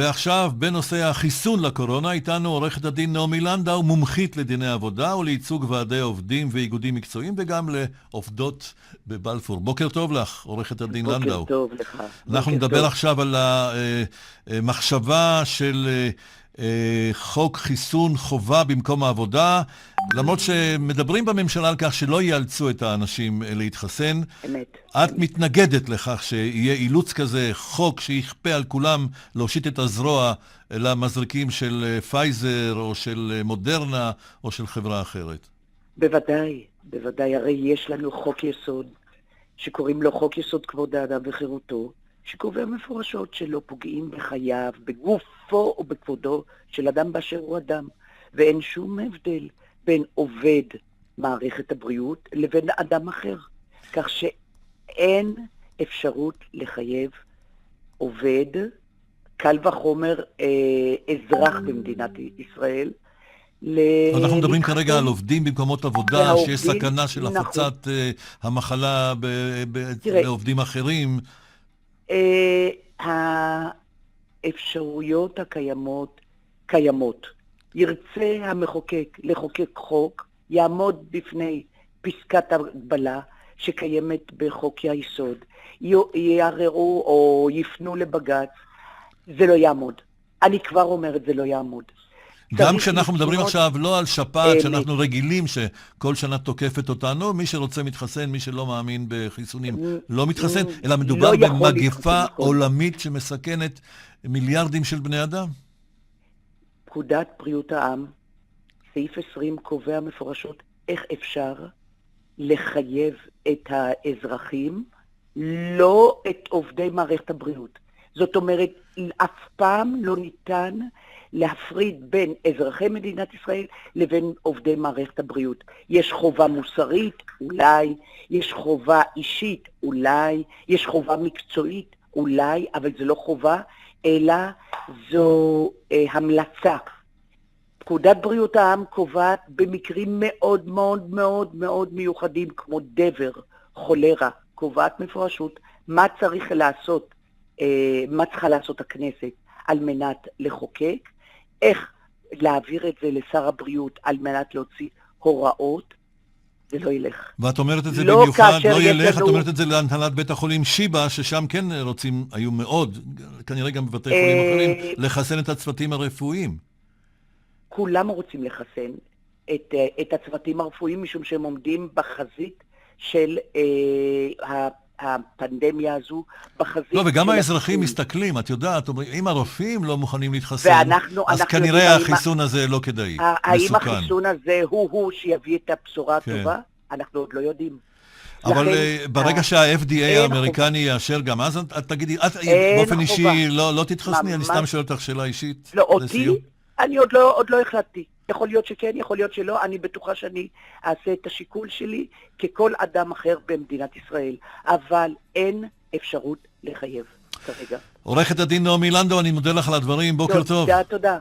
ועכשיו, בנושא החיסון לקורונה, איתנו עורכת הדין נעמי לנדאו, מומחית לדיני עבודה ולייצוג ועדי עובדים ואיגודים מקצועיים, וגם לעובדות בבלפור. בוקר טוב לך, עורכת הדין לנדאו. בוקר טוב לך. אנחנו נדבר עכשיו על המחשבה של חוק חיסון חובה במקום העבודה, למרות שמדברים בממשלה על כך שלא יאלצו את האנשים להתחסן. אמת. את מתנגדת לכך שיהיה אילוץ כזה, חוק שיכפה על כולם להושיט את הזרוע למזריקים של פייזר או של מודרנה או של חברה אחרת? בוודאי, בוודאי. הרי יש לנו חוק יסוד, שקוראים לו חוק יסוד כבוד האדם וחירותו, שקובע מפורשות שלא פוגעים בחייו, בגופו או בכבודו של אדם באשר הוא אדם. ואין שום הבדל בין עובד מערכת הבריאות לבין אדם אחר. כך שאין אפשרות לחייב עובד, קל וחומר אזרח במדינת ישראל, אנחנו מדברים כרגע על עובדים במקומות עבודה, שיש סכנה של הפצת המחלה לעובדים אחרים. האפשרויות הקיימות קיימות. ירצה המחוקק לחוקק חוק, יעמוד בפני פסקת הגבלה שקיימת בחוק היסוד, יערערו או יפנו לבג"ץ, זה לא יעמוד. אני כבר אומרת, זה לא יעמוד. גם כשאנחנו מדברים עכשיו לא על שפעת שאנחנו רגילים שכל שנה תוקפת אותנו, מי שרוצה מתחסן, מי שלא מאמין בחיסונים לא מתחסן, אלא מדובר במגפה עולמית שמסכנת מיליארדים של בני אדם. פקודת בריאות העם, סעיף 20 קובע מפורשות איך אפשר לחייב את האזרחים, לא את עובדי מערכת הבריאות. זאת אומרת, אף פעם לא ניתן להפריד בין אזרחי מדינת ישראל לבין עובדי מערכת הבריאות. יש חובה מוסרית, אולי, יש חובה אישית, אולי, יש חובה מקצועית, אולי, אבל זה לא חובה, אלא זו המלצה. פקודת בריאות העם קובעת במקרים מאוד מאוד מאוד מאוד מיוחדים, כמו דבר, חולרה, קובעת מפורשות מה צריך לעשות, מה צריכה לעשות הכנסת על מנת לחוקק, איך להעביר את זה לשר הבריאות על מנת להוציא הוראות, זה לא ילך. ואת אומרת את זה במיוחד, לא ילך, את אומרת את זה להנהלת בית החולים שיבא, ששם כן רוצים, היו מאוד, כנראה גם בבתי חולים אחרים, לחסן את הצוותים הרפואיים. כולם רוצים לחסן את הצוותים הרפואיים, משום שהם עומדים בחזית של הפנדמיה הזו, בחזית. לא, וגם האזרחים מסתכלים, את יודעת, אם הרופאים לא מוכנים להתחסן, אז כנראה החיסון הזה לא כדאי, האם החיסון הזה הוא שיביא את הבשורה הטובה? אנחנו עוד לא יודעים. אבל ברגע שה-FDA האמריקני יאשר גם, אז את תגידי, את באופן אישי לא תתחסני? אני סתם שואל אותך שאלה אישית. לא, אותי? אני עוד לא החלטתי. יכול להיות שכן, יכול להיות שלא. אני בטוחה שאני אעשה את השיקול שלי ככל אדם אחר במדינת ישראל. אבל אין אפשרות לחייב כרגע. עורכת הדין נעמי לנדאו, אני מודה לך על הדברים. בוקר טוב. תודה.